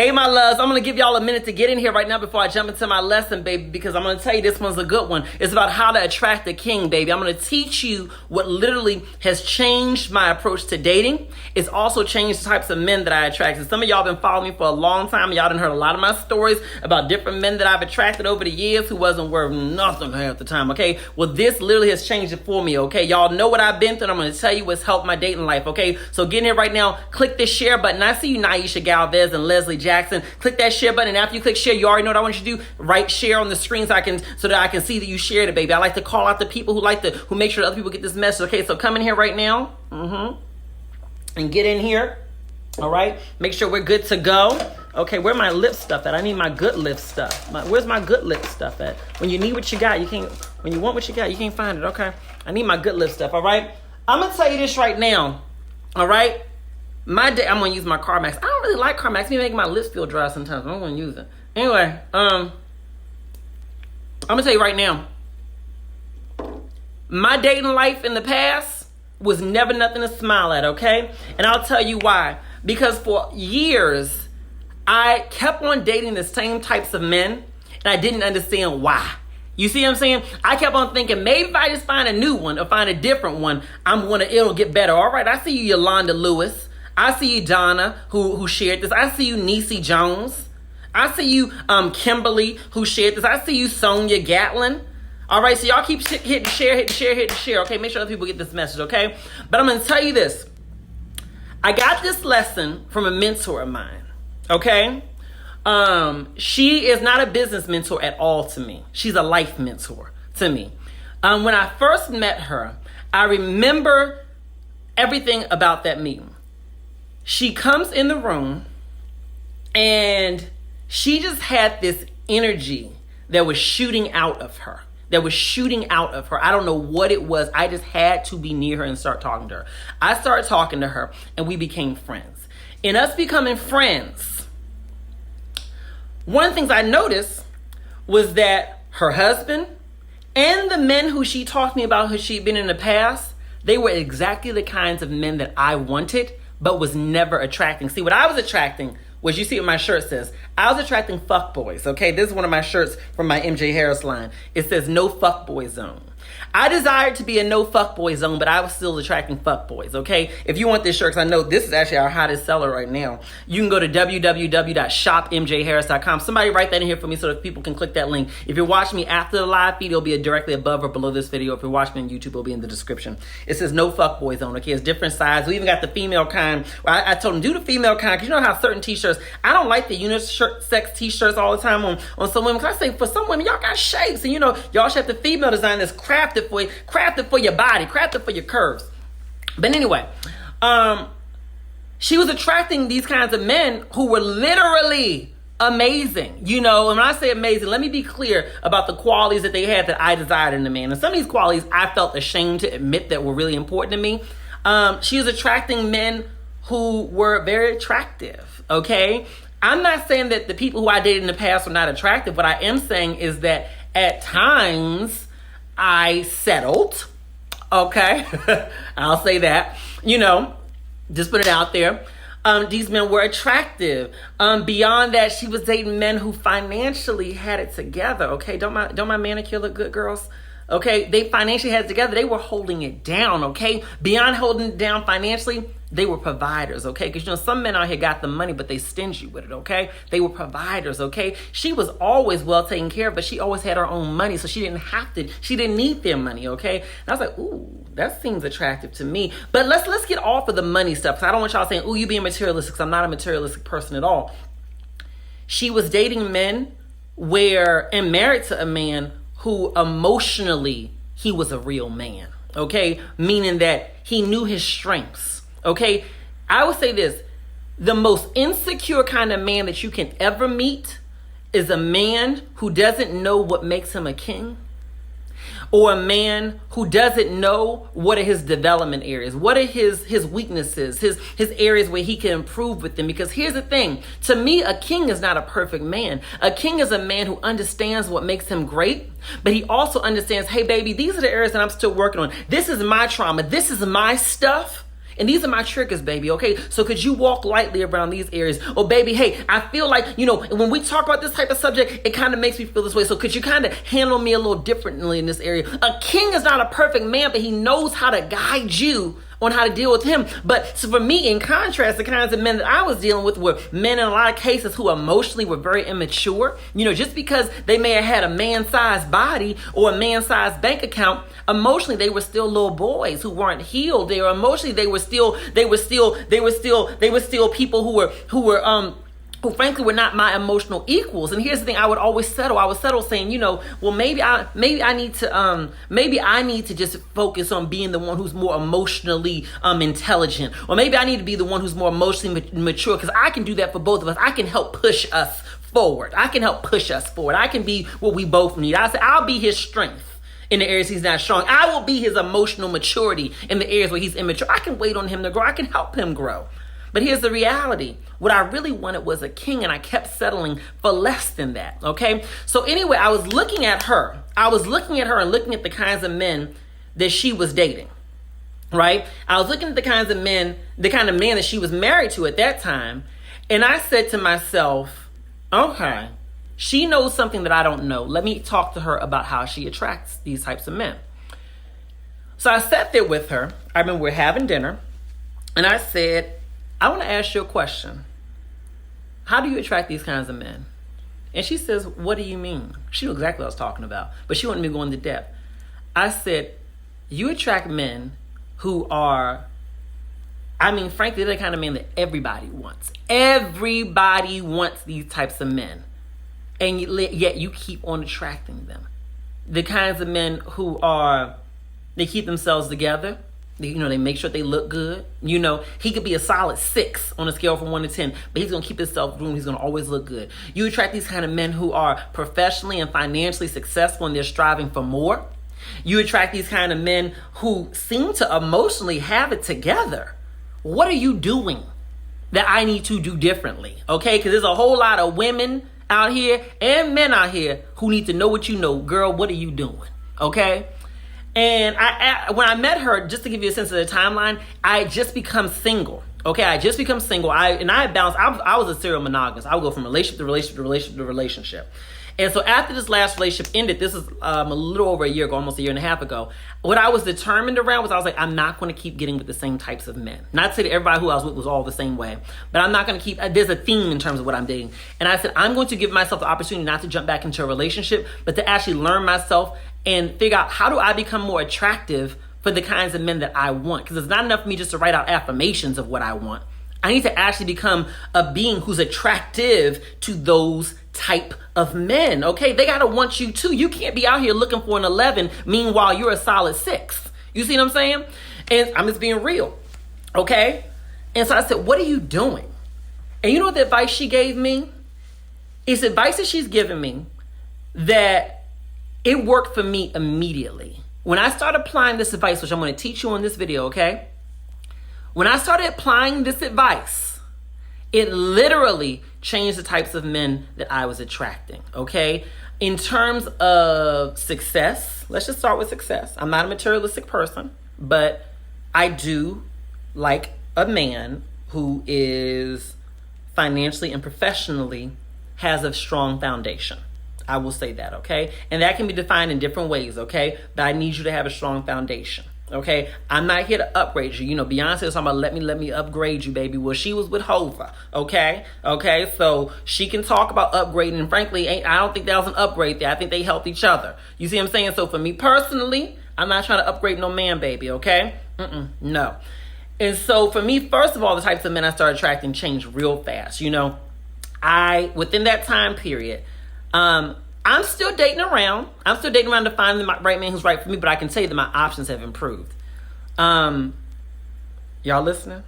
Hey, my loves, I'm going to give y'all a minute to get in here right now before I jump into my lesson, baby, because I'm going to tell you this one's a good one. It's about how to attract a king, baby. I'm going to teach you what literally has changed my approach to dating. It's also changed the types of men that I attract. And some of y'all been following me for a long time. Y'all done heard a lot of my stories about different men that I've attracted over the years who wasn't worth nothing half the time, okay? Well, this literally has changed it for me, okay? Y'all know what I've been through, and I'm going to tell you what's helped my dating life, okay? So get in here right now. Click this share button. I see you, Naisha Galvez and Leslie Jackson. Click that share button. And after you click share, you already know what I want you to do. Write share on the screen so that I can see that you shared it, baby. I like to call out the people who make sure other people get this message. Okay, so come in here right now. And get in here. All right. Make sure we're good to go. Okay, where my lip stuff at? I need my good lip stuff. Where's my good lip stuff at? When you need what you got, you can't. When you want what you got, you can't find it. Okay. I need my good lip stuff. All right. I'm gonna tell you this right now. All right. I'm gonna use my CarMax. I don't really like CarMax. It make my lips feel dry sometimes. I'm gonna use it anyway. I'm gonna tell you right now. My dating life in the past was never nothing to smile at. Okay, and I'll tell you why. Because for years I kept on dating the same types of men, and I didn't understand why. You see what I'm saying? I kept on thinking, maybe if I just find a new one or find a different one, it'll get better. All right, I see you, Yolanda Lewis. I see you, Donna, who shared this. I see you, Niecy Jones. I see you, Kimberly, who shared this. I see you, Sonia Gatlin. All right, so y'all keep hitting share. Okay, make sure other people get this message, okay? But I'm going to tell you this. I got this lesson from a mentor of mine, okay? She is not a business mentor at all to me. She's a life mentor to me. When I first met her, I remember everything about that meeting. She comes in the room and she just had this energy that was shooting out of her. I don't know what it was. I just had to be near her and start talking to her. I started talking to her and we became friends. In us becoming friends, one of the things I noticed was that her husband and the men who she talked to me about who she'd been in the past, they were exactly the kinds of men that I wanted, but was never attracting. See, what I was attracting was, you see what my shirt says, I was attracting fuckboys, okay? This is one of my shirts from my MJ Harris line. It says no fuckboy zone. I desired to be a no fuckboy zone, but I was still attracting fuckboys, okay? If you want this shirt, because I know this is actually our hottest seller right now, you can go to www.shopmjharris.com. Somebody write that in here for me so that people can click that link. If you're watching me after the live feed, it'll be directly above or below this video. If you're watching me on YouTube, it'll be in the description. It says no fuckboy zone, okay? It's different size. We even got the female kind. I told them, do the female kind, because you know how certain t-shirts, I don't like the unisex t-shirts all the time on some women. Because I say, for some women, y'all got shapes, and you know, y'all should have the female design that's crafted for your body, crafted for your curves. But anyway, she was attracting these kinds of men who were literally amazing. You know, and when I say amazing, let me be clear about the qualities that they had that I desired in a man. And some of these qualities I felt ashamed to admit that were really important to me. She was attracting men who were very attractive, okay? I'm not saying that the people who I dated in the past were not attractive. What I am saying is that at times I settled, okay? I'll say that, you know, just put it out there. These men were attractive. Beyond that, she was dating men who financially had it together, okay? Don't my manicure look good, girls? Okay, they financially had it together. They were holding it down, okay? Beyond holding it down financially, they were providers, okay? Because, you know, some men out here got the money, but they stingy with it, okay? They were providers, okay? She was always well taken care of, but she always had her own money, so she didn't need their money, okay? And I was like, ooh, that seems attractive to me. But let's get off of the money stuff, because I don't want y'all saying, ooh, you being materialistic, because I'm not a materialistic person at all. She was dating men and married to a man who emotionally, he was a real man, okay? Meaning that he knew his strengths, okay? I would say this, the most insecure kind of man that you can ever meet is a man who doesn't know what makes him a king, or a man who doesn't know what are his development areas, what are his weaknesses, his areas where he can improve with them. Because here's the thing, to me, a king is not a perfect man. A king is a man who understands what makes him great, but he also understands, hey baby, these are the areas that I'm still working on. This is my trauma. This is my stuff. And these are my triggers, baby, okay? So could you walk lightly around these areas? Or baby, hey, I feel like, when we talk about this type of subject, it kind of makes me feel this way. So could you kind of handle me a little differently in this area? A king is not a perfect man, but he knows how to guide you on how to deal with him. But so for me, in contrast, the kinds of men that I was dealing with were men in a lot of cases who emotionally were very immature. Just because they may have had a man-sized body or a man-sized bank account, emotionally they were still little boys who weren't healed. They were still people who frankly were not my emotional equals. And here's the thing, I would always settle. I would settle saying, well, maybe I need to just focus on being the one who's more emotionally intelligent. Or maybe I need to be the one who's more emotionally mature, because I can do that for both of us. I can help push us forward. I can be what we both need. I said, I'll be his strength in the areas he's not strong. I will be his emotional maturity in the areas where he's immature. I can wait on him to grow. I can help him grow. But here's the reality. What I really wanted was a king, and I kept settling for less than that, okay? So anyway, I was looking at her. and looking at the kinds of men that she was dating, right? I was looking at the kind of man that she was married to at that time, and I said to myself, okay, she knows something that I don't know. Let me talk to her about how she attracts these types of men. So I sat there with her. I remember we're having dinner, and I said, I want to ask you a question. How do you attract these kinds of men? And she says, what do you mean? She knew exactly what I was talking about, but she wanted me to go into depth. I said, you attract men who are, frankly, they're the kind of men that everybody wants. Everybody wants these types of men. And yet you keep on attracting them. The kinds of men who they keep themselves together. They make sure they look good. He could be a solid 6 on a scale from 1 to 10, but he's going to keep himself groomed. He's going to always look good. You attract these kind of men who are professionally and financially successful, and they're striving for more. You attract these kind of men who seem to emotionally have it together. What are you doing that I need to do differently? Okay, because there's a whole lot of women out here and men out here who need to know what you know. Girl, what are you doing? Okay? And when I met her, just to give you a sense of the timeline, I had just become single. Okay, I had just become single. I had bounced. I was a serial monogamous. I would go from relationship to relationship to relationship to relationship. And so after this last relationship ended, this is a little over a year ago, almost a year and a half ago, what I was determined around was I was like, I'm not going to keep getting with the same types of men. Not to say that everybody who I was with was all the same way, but I'm not going to keep, there's a theme in terms of what I'm dating. And I said, I'm going to give myself the opportunity not to jump back into a relationship, but to actually learn myself and figure out, how do I become more attractive for the kinds of men that I want? Because it's not enough for me just to write out affirmations of what I want. I need to actually become a being who's attractive to those type of men, okay? They gotta want you too. You can't be out here looking for an 11, meanwhile you're a solid 6. You see what I'm saying? And I'm just being real, okay? And so I said, what are you doing? And you know what the advice she gave me? It's advice that she's given me that it worked for me immediately. When I started applying this advice, which I'm gonna teach you on this video, okay? When I started applying this advice, it literally changed the types of men that I was attracting, okay? In terms of success, let's just start with success. I'm not a materialistic person, but I do like a man who is financially and professionally has a strong foundation. I will say that, okay? And that can be defined in different ways, okay? But I need you to have a strong foundation. Okay, I'm not here to upgrade you. You know, Beyonce was talking about let me upgrade you, baby. Well, she was with Hova. Okay, so she can talk about upgrading. And frankly, I don't think that was an upgrade there. I think they helped each other. You see what I'm saying? So for me personally, I'm not trying to upgrade no man, baby. Okay, no. And so for me, first of all, the types of men I started attracting changed real fast. You know, within that time period, I'm still dating around. I'm still dating around to find the right man who's right for me, but I can tell you that my options have improved. Y'all listening?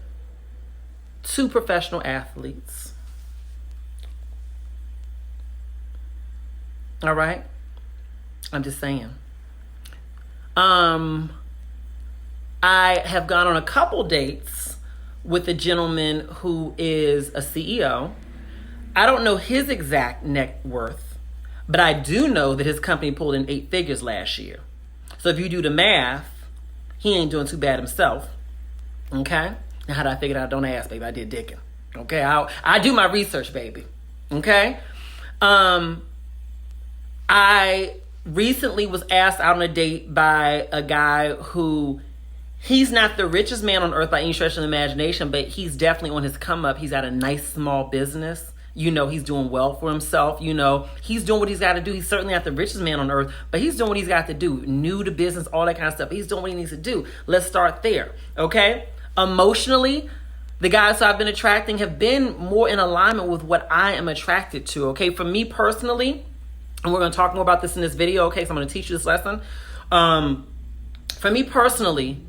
2 professional athletes. All right? I'm just saying. I have gone on a couple dates with a gentleman who is a CEO. I don't know his exact net worth, but I do know that his company pulled in 8 figures last year. So if you do the math, he ain't doing too bad himself. Okay? Now, how did I figure it out? Don't ask, baby. I did dicking. Okay, I do my research, baby. Okay, I recently was asked out on a date by a guy who, he's not the richest man on earth by any stretch of the imagination, but he's definitely on his come up. He's at a nice small business. He's doing well for himself. He's doing what he's got to do. He's certainly not the richest man on earth, but he's doing what he's got to do. New to business, all that kind of stuff. He's doing what he needs to do. Let's start there. Okay. Emotionally, the guys who I've been attracting have been more in alignment with what I am attracted to. Okay. For me personally, and we're going to talk more about this in this video. Okay. So I'm going to teach you this lesson. For me personally,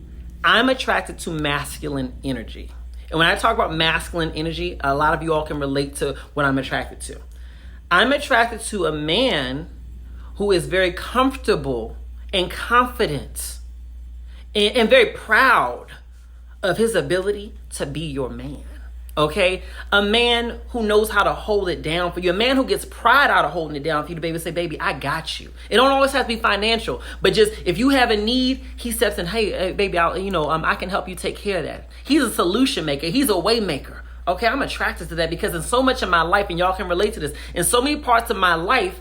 I'm attracted to masculine energy. And when I talk about masculine energy, a lot of you all can relate to what I'm attracted to. I'm attracted to a man who is very comfortable and confident and very proud of his ability to be your man. Okay? A man who knows how to hold it down for you. A man who gets pride out of holding it down for you to be able to say, baby, I got you. It don't always have to be financial, but just if you have a need, he steps in, hey baby, I can help you take care of that. He's a solution maker. He's a way maker. Okay, I'm attracted to that because in so much of my life, and y'all can relate to this, in so many parts of my life,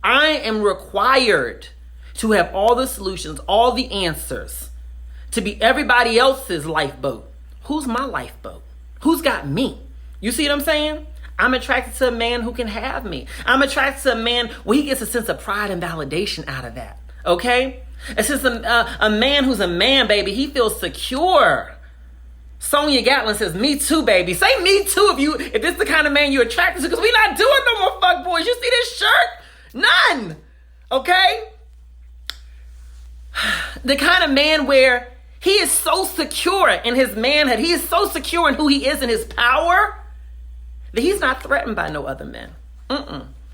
I am required to have all the solutions, all the answers, to be everybody else's lifeboat. Who's my lifeboat? Who's got me? You see what I'm saying? I'm attracted to a man who can have me. I'm attracted to a man where he gets a sense of pride and validation out of that. Okay? It's just a man who's a man, baby. He feels secure. Sonia Gatlin says, me too, baby. Say me too if this is the kind of man you're attracted to, because we're not doing no more fuck boys. You see this shirt? None. Okay? The kind of man where he is so secure in his manhood. He is so secure in who he is and his power that he's not threatened by no other men.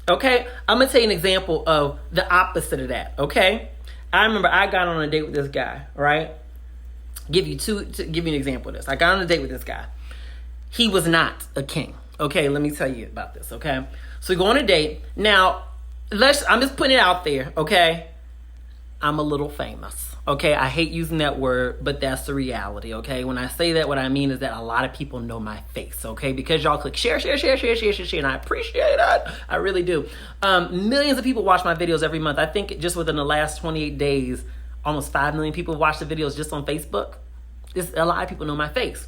Okay? I'm going to tell you an example of the opposite of that. Okay? I remember I got on a date with this guy, right? Give you an example of this. I got on a date with this guy. He was not a king. Okay? Let me tell you about this. Okay? So we go on a date. Now, I'm just putting it out there. Okay? I'm a little famous. Okay, I hate using that word, but that's the reality, okay? When I say that, what I mean is that a lot of people know my face, okay? Because y'all click share, and I appreciate that. I really do. Millions of people watch my videos every month. I think just within the last 28 days, almost 5 million people watch the videos just on Facebook. A lot of people know my face.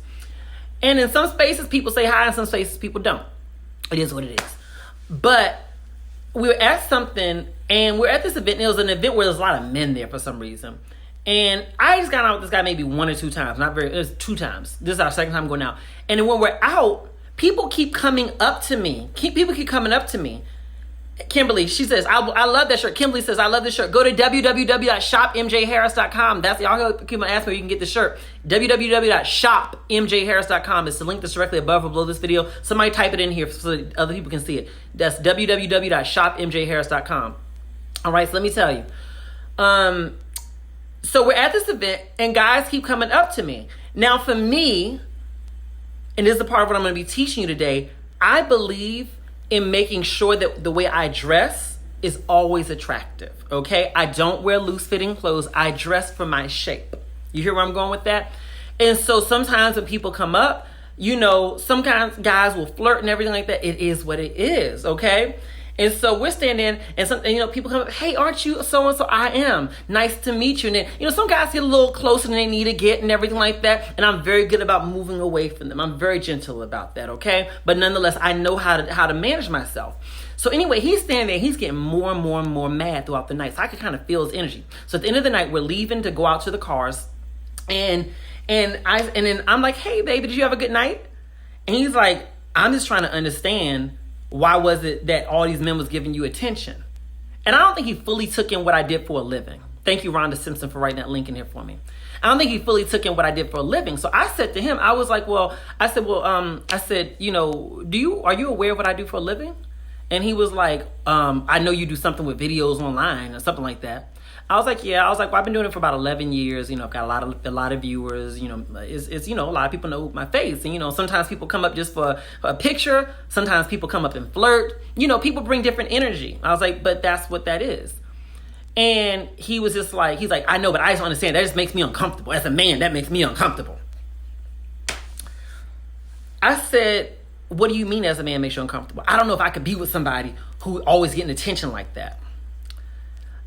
And in some spaces, people say hi, in some spaces, people don't. It is what it is. But we were at something, and we're at this event, and it was an event where there's a lot of men there for some reason. And I just got out with this guy maybe 1 or 2 times. It was 2 times. This is our second time going out. And then when we're out, people keep coming up to me. People keep coming up to me. Kimberly, she says, I love that shirt. Kimberly says, I love this shirt. Go to www.shopmjharris.com. That's y'all keep asking where you can get the shirt. www.shopmjharris.com. It's the link that's directly above or below this video. Somebody type it in here so that other people can see it. That's www.shopmjharris.com. All right, so let me tell you. So we're at this event, and guys keep coming up to me. Now, for me, and this is the part of what I'm going to be teaching you today, I believe in making sure that the way I dress is always attractive, okay? I don't wear loose-fitting clothes. I dress for my shape. You hear where I'm going with that? And so sometimes when people come up, some guys will flirt and everything like that. It is what it is, okay? And so we're standing, and people come up, hey, aren't you so-and-so? I am. Nice to meet you. And then, some guys get a little closer than they need to get and everything like that. And I'm very good about moving away from them. I'm very gentle about that, okay? But nonetheless, I know how to manage myself. So anyway, he's standing there. He's getting more and more and more mad throughout the night. So I could kind of feel his energy. So at the end of the night, we're leaving to go out to the cars. And then I'm like, hey, baby, did you have a good night? And he's like, I'm just trying to understand, why was it that all these men was giving you attention? And I don't think he fully took in what I did for a living. Thank you, Rhonda Simpson, for writing that link in here for me. I don't think he fully took in what I did for a living. So I said to him, I said, are you aware of what I do for a living? And he was like, I know you do something with videos online or something like that. I was like, yeah. I was like, well, I've been doing it for about 11 years. I've got a lot of viewers. It's a lot of people know my face. And, sometimes people come up just for a picture. Sometimes people come up and flirt. People bring different energy. I was like, but that's what that is. And he was just like, he's like, I know, but I just understand. That just makes me uncomfortable. As a man, that makes me uncomfortable. I said, what do you mean as a man makes you uncomfortable? I don't know if I could be with somebody who always getting attention like that.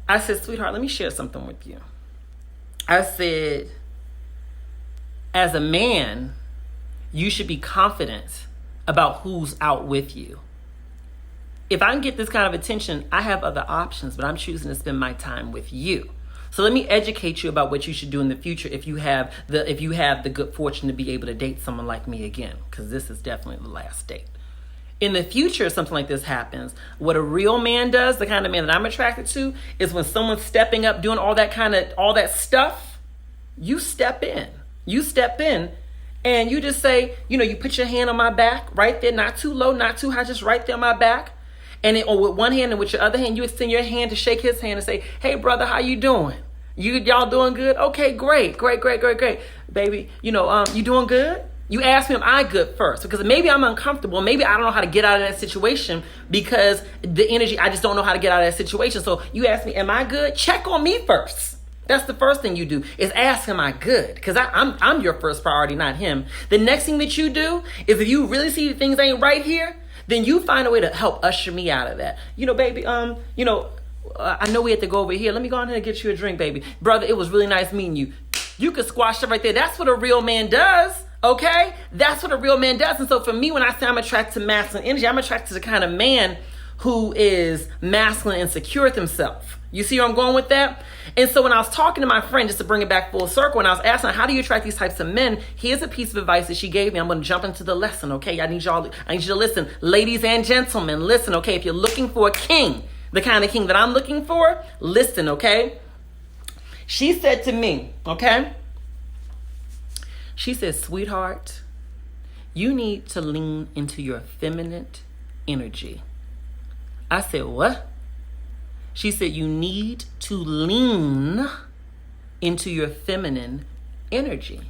I said, sweetheart, let me share something with you. I said, as a man, you should be confident about who's out with you. If I can get this kind of attention, I have other options, but I'm choosing to spend my time with you. So let me educate you about what you should do in the future if you have the good fortune to be able to date someone like me again, because this is definitely the last date. In the future, if something like this happens, what a real man does, the kind of man that I'm attracted to, is when someone's stepping up, doing all that stuff, you step in. You step in and you just say, you put your hand on my back right there, not too low, not too high, just right there on my back. And then, or with one hand and with your other hand, you extend your hand to shake his hand and say, hey, brother, how you doing? Y'all doing good? Okay, great. Baby, you doing good? You ask me, am I good first? Because maybe I'm uncomfortable. Maybe I don't know how to get out of that situation because the energy, I just don't know how to get out of that situation. So you ask me, am I good? Check on me first. That's the first thing you do is ask, am I good? Because I'm your first priority, not him. The next thing that you do is if you really see things ain't right here, then you find a way to help usher me out of that. Baby, I know we have to go over here. Let me go on here and get you a drink, baby. Brother, it was really nice meeting you. You could squash it right there. That's what a real man does, okay? That's what a real man does. And so for me, when I say I'm attracted to masculine energy, I'm attracted to the kind of man who is masculine and secure with himself. You see where I'm going with that? And so when I was talking to my friend, just to bring it back full circle, and I was asking her, how do you attract these types of men? Here's a piece of advice that she gave me. I'm going to jump into the lesson, okay? I need you to listen. Ladies and gentlemen, listen, okay? If you're looking for a king, the kind of king that I'm looking for, listen, okay? She said to me, okay? She said, sweetheart, you need to lean into your feminine energy. I said, what? She said, you need to lean into your feminine energy.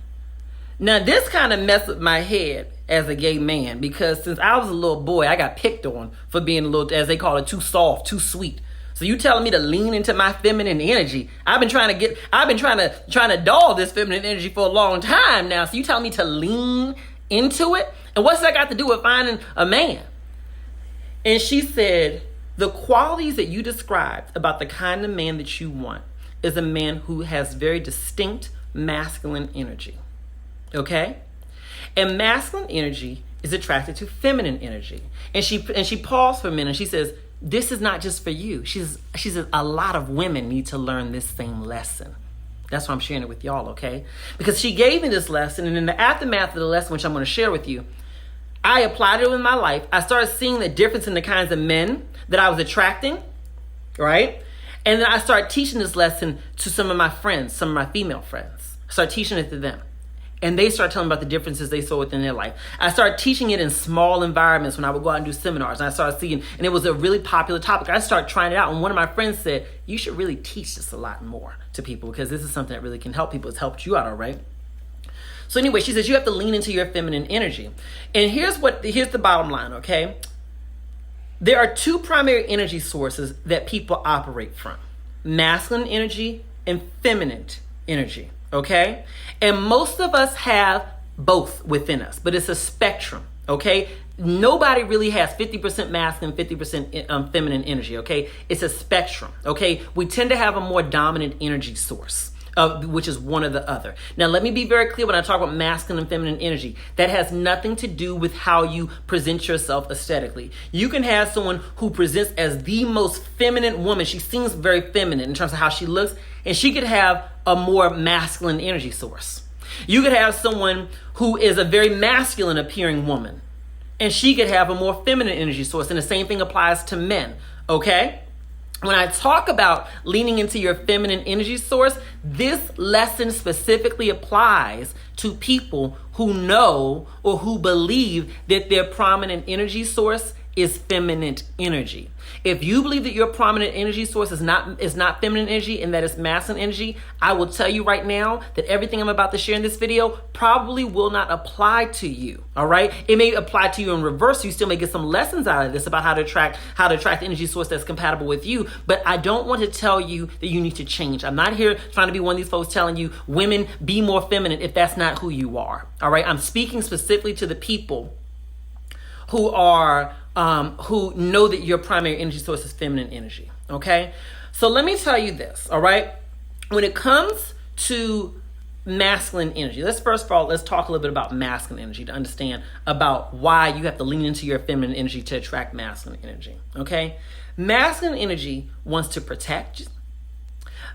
Now, this kind of messed with my head as a gay man because since I was a little boy, I got picked on for being a little, as they call it, too soft, too sweet. So you telling me to lean into my feminine energy? I've been trying to doll this feminine energy for a long time now. So you telling me to lean into it? And what's that got to do with finding a man? And she said, the qualities that you described about the kind of man that you want is a man who has very distinct masculine energy. Okay? And masculine energy is attracted to feminine energy. And she paused for a minute and she says, this is not just for you. She says a lot of women need to learn this same lesson. That's why I'm sharing it with y'all, okay? Because she gave me this lesson, and in the aftermath of the lesson, which I'm going to share with you, I applied it in my life. I started seeing the difference in the kinds of men that I was attracting, right? And then I started teaching this lesson to some of my friends, some of my female friends. I started teaching it to them. And they started telling me about the differences they saw within their life. I started teaching it in small environments when I would go out and do seminars. And I started seeing, and it was a really popular topic. I started trying it out. And one of my friends said, you should really teach this a lot more to people because this is something that really can help people. It's helped you out, all right? So anyway, she says you have to lean into your feminine energy. And here's the bottom line, okay? There are two primary energy sources that people operate from. Masculine energy and feminine energy, okay? And most of us have both within us, but it's a spectrum, okay? Nobody really has 50% masculine, 50% feminine energy, okay? It's a spectrum, okay? We tend to have a more dominant energy source, which is one or the other. Now, let me be very clear when I talk about masculine and feminine energy. That has nothing to do with how you present yourself aesthetically. You can have someone who presents as the most feminine woman. She seems very feminine in terms of how she looks, and she could have a more masculine energy source. You could have someone who is a very masculine appearing woman, and she could have a more feminine energy source, and the same thing applies to men, okay? When I talk about leaning into your feminine energy source, this lesson specifically applies to people who know or who believe that their prominent energy source is feminine energy. If you believe that your prominent energy source is not feminine energy and that it's masculine energy, I will tell you right now that everything I'm about to share in this video probably will not apply to you. All right, it may apply to you in reverse. You still may get some lessons out of this about how to attract the energy source that's compatible with you. But I don't want to tell you that you need to change. I'm not here trying to be one of these folks telling you, women, be more feminine, if that's not who you are. All right, I'm speaking specifically to the people who know that your primary energy source is feminine energy. Okay, so let me tell you this. All right, when it comes to masculine energy, let's talk a little bit about masculine energy to understand about why you have to lean into your feminine energy to attract masculine energy. Okay, masculine energy wants to protect.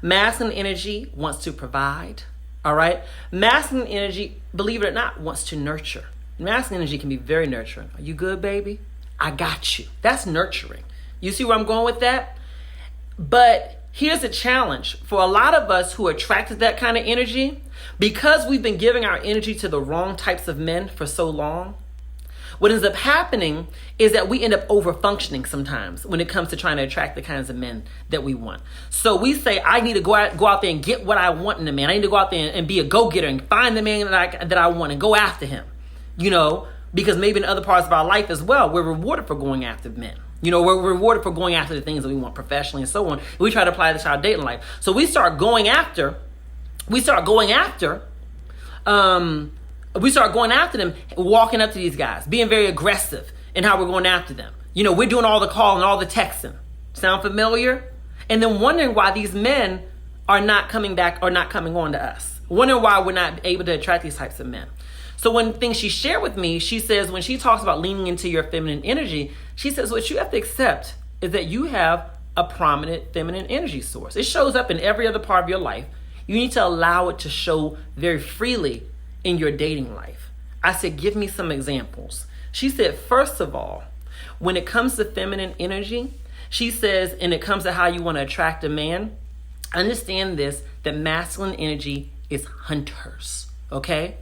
Masculine energy wants to provide. All right, masculine energy, believe it or not, wants to nurture. Masculine energy can be very nurturing. Are you good, baby? I got you. That's nurturing. You see where I'm going with that? But here's a challenge for a lot of us who are attracted to that kind of energy. Because we've been giving our energy to the wrong types of men for so long, what ends up happening is that we end up over-functioning sometimes when it comes to trying to attract the kinds of men that we want. So we say, I need to go out there and get what I want in a man. I need to go out there and be a go-getter and find the man that I want and go after him. You know, because maybe in other parts of our life as well, we're rewarded for going after men. You know, we're rewarded for going after the things that we want professionally and so on. We try to apply this to our dating life. So we start going after them, walking up to these guys, being very aggressive in how we're going after them. You know, we're doing all the calling, all the texting. Sound familiar? And then wondering why these men are not coming back or not coming on to us. Wondering why we're not able to attract these types of men. So one thing she shared with me, she says when she talks about leaning into your feminine energy, she says what you have to accept is that you have a prominent feminine energy source. It shows up in every other part of your life. You need to allow it to show very freely in your dating life. I said, give me some examples. She said, first of all, when it comes to feminine energy, she says, and it comes to how you want to attract a man, understand this, that masculine energy is hunters, okay?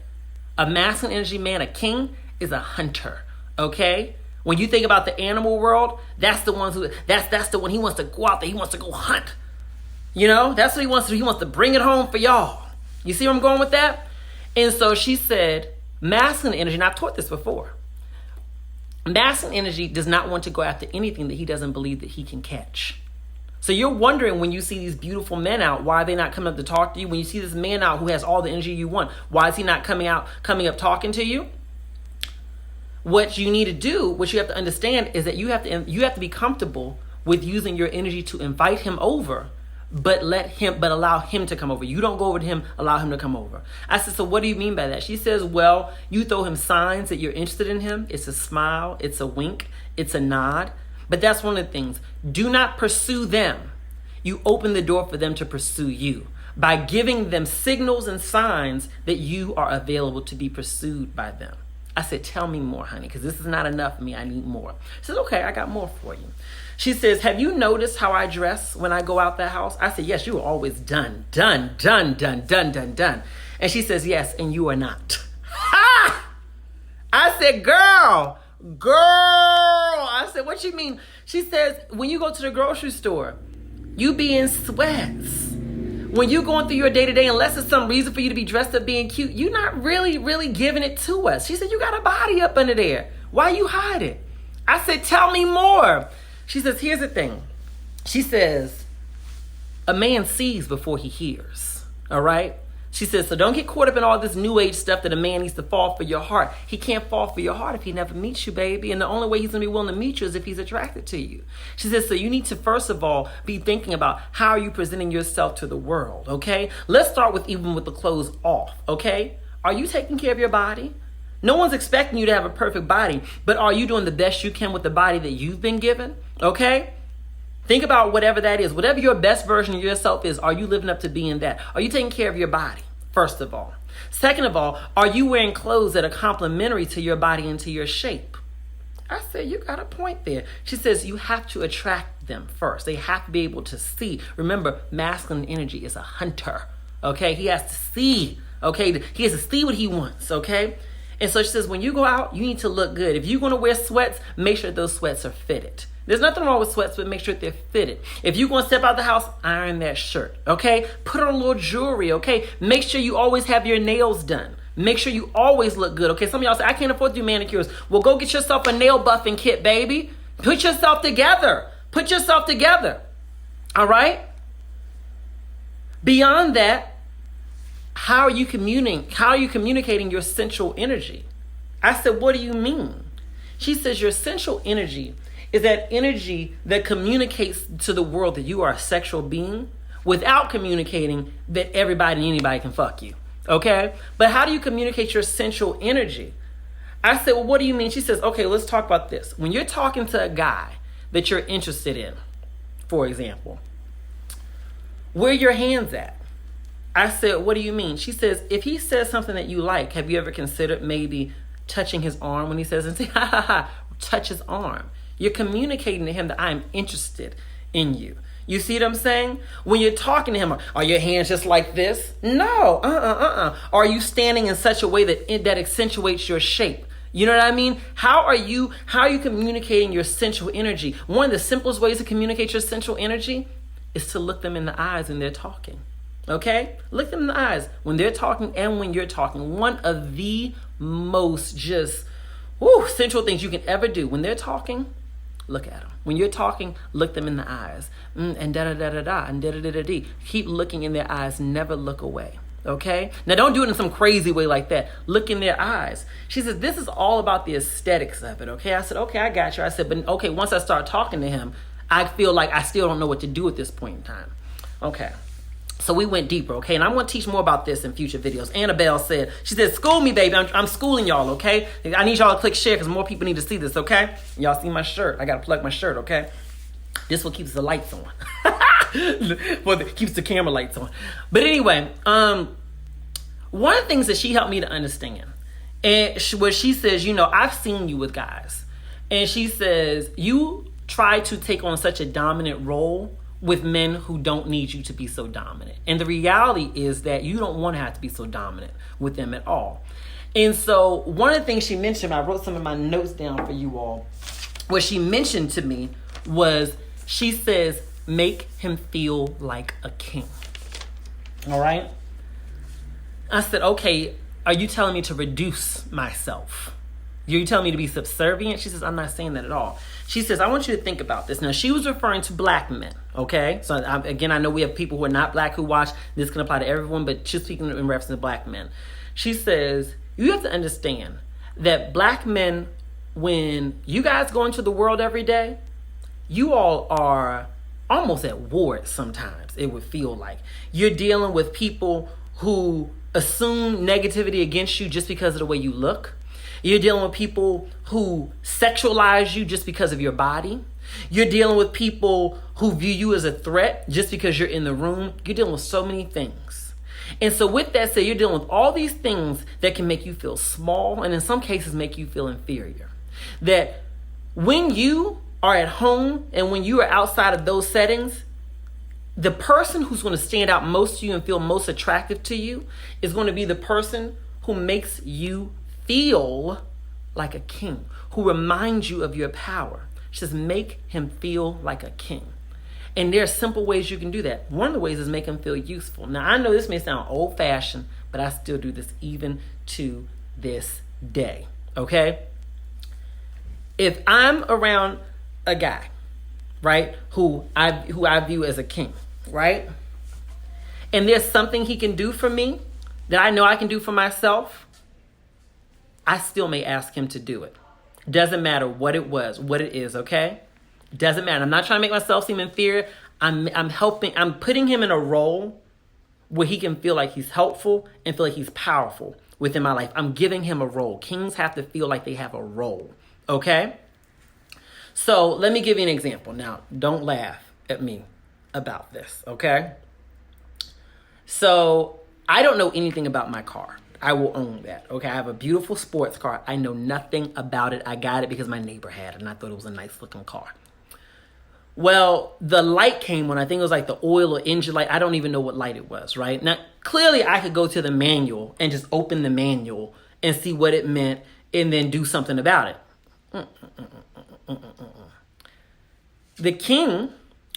A masculine energy man, a king, is a hunter, okay? When you think about the animal world, that's the one he wants to go out there, he wants to go hunt. You know, that's what he wants to do. He wants to bring it home for y'all. You see where I'm going with that? And so she said, masculine energy, and I've taught this before, masculine energy does not want to go after anything that he doesn't believe that he can catch. So you're wondering when you see these beautiful men out, why are they not coming up to talk to you? When you see this man out who has all the energy you want, why is he not coming up talking to you? What you need to do, what you have to understand is that you have to be comfortable with using your energy to invite him over, but allow him to come over. You don't go over to him, allow him to come over. I said, so what do you mean by that? She says, well, you throw him signs that you're interested in him. It's a smile, it's a wink, it's a nod. But that's one of the things. Do not pursue them. You open the door for them to pursue you by giving them signals and signs that you are available to be pursued by them. I said, tell me more, honey, because this is not enough for me. I need more. She said, okay, I got more for you. She says, have you noticed how I dress when I go out that house? I said, yes, you are always done. And she says, yes, and you are not. Ha! I said, girl. I said, what you mean? She says, when you go to the grocery store, you be in sweats. When you're going through your day-to-day, unless there's some reason for you to be dressed up being cute, you're not really giving it to us. She said, you got a body up under there. Why you hide it? I said, tell me more. She says, here's the thing. She says, a man sees before he hears. All right? She says, so don't get caught up in all this new age stuff that a man needs to fall for your heart. He can't fall for your heart if he never meets you, baby. And the only way he's going to be willing to meet you is if he's attracted to you. She says, so you need to, first of all, be thinking about how are you presenting yourself to the world, okay? Let's start with even with the clothes off, okay? Are you taking care of your body? No one's expecting you to have a perfect body, but are you doing the best you can with the body that you've been given, okay? Think about whatever that is. Whatever your best version of yourself is, are you living up to being that? Are you taking care of your body, first of all? Second of all, are you wearing clothes that are complementary to your body and to your shape? I said, you got a point there. She says, you have to attract them first. They have to be able to see. Remember, masculine energy is a hunter, okay? He has to see, okay? He has to see what he wants, okay? And so she says, when you go out, you need to look good. If you're going to wear sweats, make sure those sweats are fitted. There's nothing wrong with sweats, but make sure they're fitted. If you're going to step out the house, iron that shirt, okay? Put on a little jewelry, okay? Make sure you always have your nails done. Make sure you always look good, okay? Some of y'all say, I can't afford to do manicures. Well, go get yourself a nail buffing kit, baby. Put yourself together. Put yourself together, all right? Beyond that, how are you communicating your sensual energy? I said, what do you mean? She says your sensual energy is that energy that communicates to the world that you are a sexual being without communicating that everybody and anybody can fuck you. Okay? But how do you communicate your sensual energy? I said, well, what do you mean? She says, okay, let's talk about this. When you're talking to a guy that you're interested in, for example, where are your hands at? I said, what do you mean? She says, if he says something that you like, have you ever considered maybe touching his arm when he says, and say, ha ha ha, touch his arm. You're communicating to him that I'm interested in you. You see what I'm saying? When you're talking to him, are your hands just like this? No, Are you standing in such a way that accentuates your shape? You know what I mean? How are you communicating your sensual energy? One of the simplest ways to communicate your sensual energy is to look them in the eyes when they're talking. Okay? Look them in the eyes when they're talking and when you're talking. One of the most sensual things you can ever do. When they're talking, look at them. When you're talking, look them in the eyes. And da-da-da-da-da and da-da-da-da-dee. Keep looking in their eyes. Never look away. Okay? Now, don't do it in some crazy way like that. Look in their eyes. She says, this is all about the aesthetics of it. Okay? I said, okay, I got you. I said, but okay, once I start talking to him, I feel like I still don't know what to do at this point in time. Okay. So we went deeper, okay? And I'm going to teach more about this in future videos. Annabelle said, she said, school me, baby. I'm schooling y'all, okay? I need y'all to click share because more people need to see this, okay? Y'all see my shirt. I got to plug my shirt, okay? This one keeps the lights on. Well, it keeps the camera lights on. But anyway, one of the things that she helped me to understand, and she says, I've seen you with guys. And she says, you try to take on such a dominant role with men who don't need you to be so dominant. And the reality is that you don't want to have to be so dominant with them at all. And so one of the things she mentioned, I wrote some of my notes down for you all, what she mentioned to me was, she says, make him feel like a king. All right? I said, okay, are you telling me to reduce myself? Are you telling me to be subservient? She says, I'm not saying that at all. She says, I want you to think about this. Now, she was referring to black men, okay? So, again, I know we have people who are not black who watch. This can apply to everyone, but she's speaking in reference to black men. She says, you have to understand that black men, when you guys go into the world every day, you all are almost at war sometimes, it would feel like. You're dealing with people who assume negativity against you just because of the way you look. You're dealing with people who sexualize you just because of your body. You're dealing with people who view you as a threat just because you're in the room. You're dealing with so many things. And so with that said, you're dealing with all these things that can make you feel small and in some cases make you feel inferior. That when you are at home and when you are outside of those settings, the person who's going to stand out most to you and feel most attractive to you is going to be the person who makes you feel like a king, who reminds you of your power. She says, make him feel like a king. And there are simple ways you can do that. One of the ways is make him feel useful. Now, I know this may sound old-fashioned, but I still do this even to this day, okay? If I'm around a guy, right, who I view as a king, right, and there's something he can do for me that I know I can do for myself, I still may ask him to do it. Doesn't matter what it is, okay? Doesn't matter. I'm not trying to make myself seem inferior. I'm putting him in a role where he can feel like he's helpful and feel like he's powerful within my life. I'm giving him a role. Kings have to feel like they have a role, okay? So let me give you an example. Now, don't laugh at me about this, okay? So I don't know anything about my car. I will own that, okay? I have a beautiful sports car. I know nothing about it. I got it because my neighbor had it, and I thought it was a nice looking car. Well, the light came on. I think it was like the oil or engine light. I don't even know what light it was, right? Now, clearly I could go to the manual and just open the manual and see what it meant and then do something about it. The king,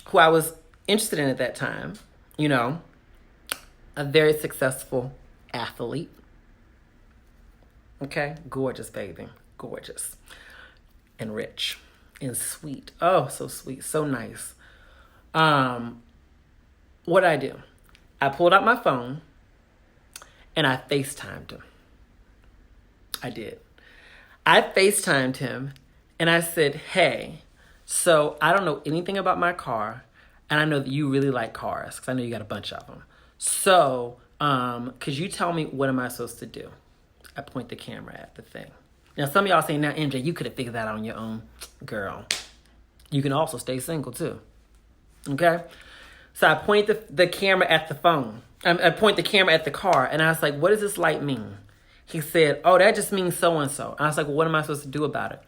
who I was interested in at that time, you know, a very successful athlete. Okay, gorgeous baby, gorgeous and rich and sweet. Oh, so sweet, so nice. What did I do? I pulled out my phone and I FaceTimed him. I did. I FaceTimed him and I said, hey, so I don't know anything about my car, and I know that you really like cars because I know you got a bunch of them. So, could you tell me what am I supposed to do? I point the camera at the thing. Now, some of y'all saying, now, MJ, you could have figured that out on your own. Girl, you can also stay single, too. Okay? So I point the camera at the phone. I point the camera at the car, and I was like, what does this light mean? He said, oh, that just means so-and-so. And I was like, well, what am I supposed to do about it?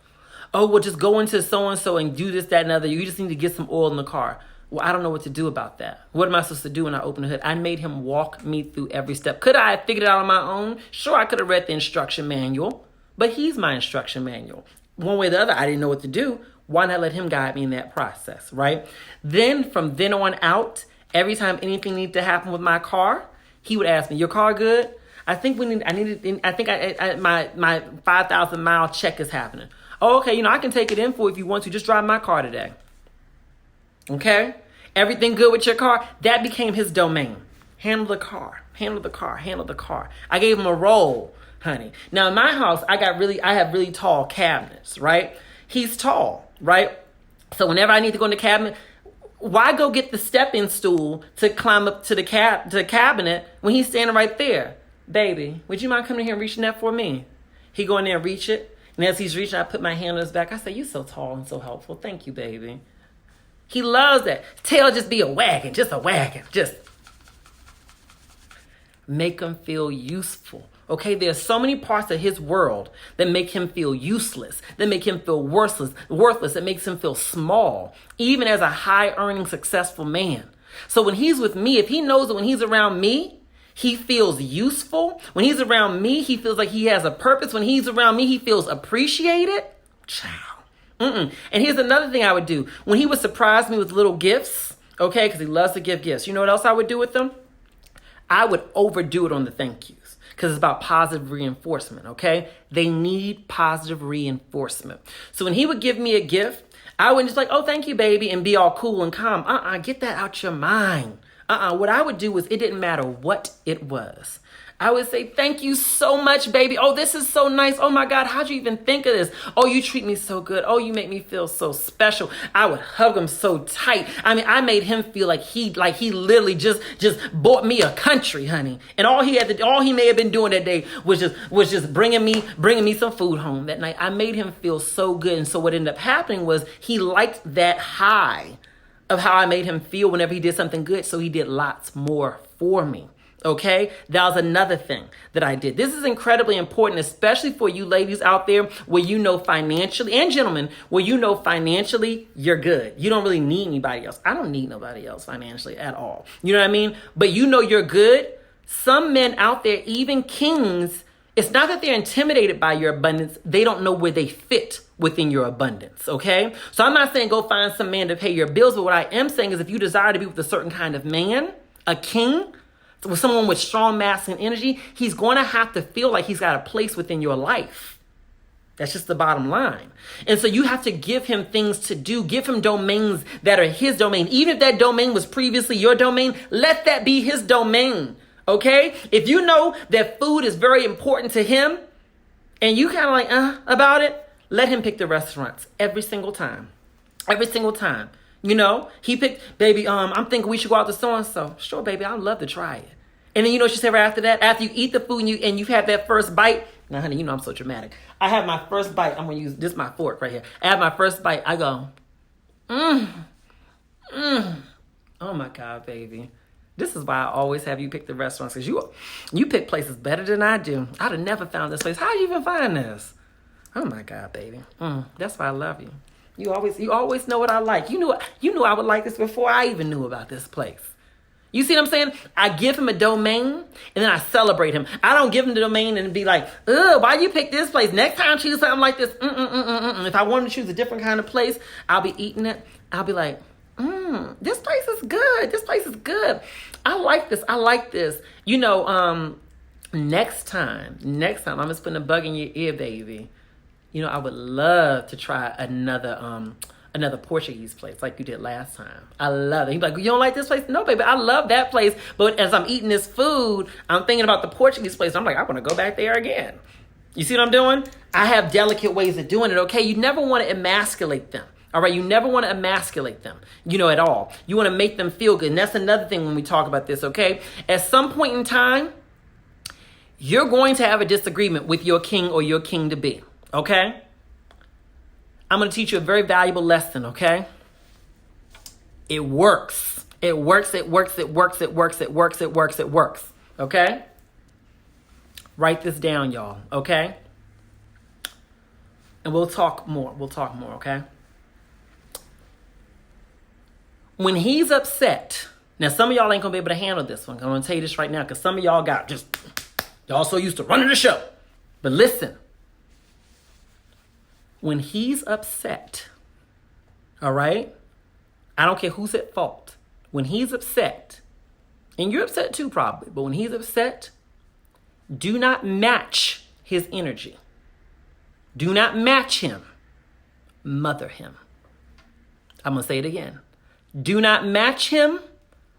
Oh, well, just go into so-and-so and do this, that, and other. You just need to get some oil in the car. Well, I don't know what to do about that. What am I supposed to do when I open the hood? I made him walk me through every step. Could I have figured it out on my own? Sure, I could have read the instruction manual, but he's my instruction manual. One way or the other, I didn't know what to do. Why not let him guide me in that process, right? Then, from then on out, every time anything needed to happen with my car, he would ask me, your car good? I think my 5,000 mile check is happening. Oh, okay, you know, I can take it in for you if you want to. Just drive my car today. Okay? Everything good with your car? That became his domain. Handle the car, handle the car, handle the car. I gave him a role, honey. Now in my house, I have really tall cabinets, right? He's tall, right? So whenever I need to go in the cabinet, why go get the stepping stool to climb up to the cabinet when he's standing right there? Baby, would you mind coming here and reaching that for me? He go in there and reach it. And as he's reaching, I put my hand on his back. I say, you so tall and so helpful. Thank you, baby. He loves that. Tail just be a wagon, just a wagon. Just make him feel useful. Okay, there's so many parts of his world that make him feel useless, that make him feel worthless, that makes him feel small, even as a high-earning, successful man. So when he's with me, if he knows that when he's around me, he feels useful. When he's around me, he feels like he has a purpose. When he's around me, he feels appreciated. Ciao. And here's another thing I would do. When he would surprise me with little gifts, okay, because he loves to give gifts. You know what else I would do with them? I would overdo it on the thank yous because it's about positive reinforcement, okay? They need positive reinforcement. So when he would give me a gift, I wouldn't just like, oh, thank you, baby, and be all cool and calm. Get that out your mind. What I would do was it didn't matter what it was. I would say, thank you so much, baby. Oh, this is so nice. Oh my God, how'd you even think of this? Oh, you treat me so good. Oh, you make me feel so special. I would hug him so tight. I mean, I made him feel like he literally just bought me a country, honey. And all he may have been doing that day was just bringing me some food home that night. I made him feel so good. And so what ended up happening was he liked that high of how I made him feel whenever he did something good. So he did lots more for me. Okay, that was another thing that I did. This is incredibly important, especially for you ladies out there where you know financially, and gentlemen, where you know financially you're good. You don't really need anybody else. I don't need nobody else financially at all. You know what I mean? But you know you're good. Some men out there, even kings, it's not that they're intimidated by your abundance. They don't know where they fit within your abundance, okay? So I'm not saying go find some man to pay your bills, but what I am saying is if you desire to be with a certain kind of man, a king, with someone with strong masculine energy, he's going to have to feel like he's got a place within your life. That's just the bottom line. And so you have to give him things to do. Give him domains that are his domain. Even if that domain was previously your domain, let that be his domain. Okay? If you know that food is very important to him and you kind of like, about it, let him pick the restaurants every single time. Every single time. You know, he picked, baby, I'm thinking we should go out to so-and-so. Sure, baby, I'd love to try it. And then you know what she said right after that? After you eat the food and you've had that first bite. Now, honey, you know I'm so dramatic. I have my first bite. I'm going to use this my fork right here. I have my first bite. I go, Oh, my God, baby. This is why I always have you pick the restaurants. Because you pick places better than I do. I'd have never found this place. How did you even find this? Oh, my God, baby. That's why I love you. You always know what I like. You knew I would like this before I even knew about this place. You see what I'm saying? I give him a domain and then I celebrate him. I don't give him the domain and be like, ugh, why you pick this place? Next time choose something like this. If I want to choose a different kind of place, I'll be eating it. I'll be like, this place is good. This place is good. I like this. I like this. You know, next time, I'm just putting a bug in your ear, baby. You know, I would love to try another Portuguese place like you did last time. I love it. He'd be like, you don't like this place? No, baby, I love that place. But as I'm eating this food, I'm thinking about the Portuguese place. I'm like, I want to go back there again. You see what I'm doing? I have delicate ways of doing it, okay? You never want to emasculate them. All right, you never want to emasculate them, you know, at all. You want to make them feel good. And that's another thing when we talk about this, okay? At some point in time, you're going to have a disagreement with your king or your king-to-be, okay? I'm going to teach you a very valuable lesson, okay? It works. It works, it works, it works, it works, it works, it works, it works, okay? Write this down, y'all, okay? And we'll talk more, okay? When he's upset, now some of y'all ain't going to be able to handle this one. I'm going to tell you this right now because some of y'all y'all so used to running the show. But listen. When he's upset, all right? I don't care who's at fault. When he's upset, and you're upset too probably, but when he's upset, do not match his energy. Do not match him. Mother him. I'm going to say it again. Do not match him.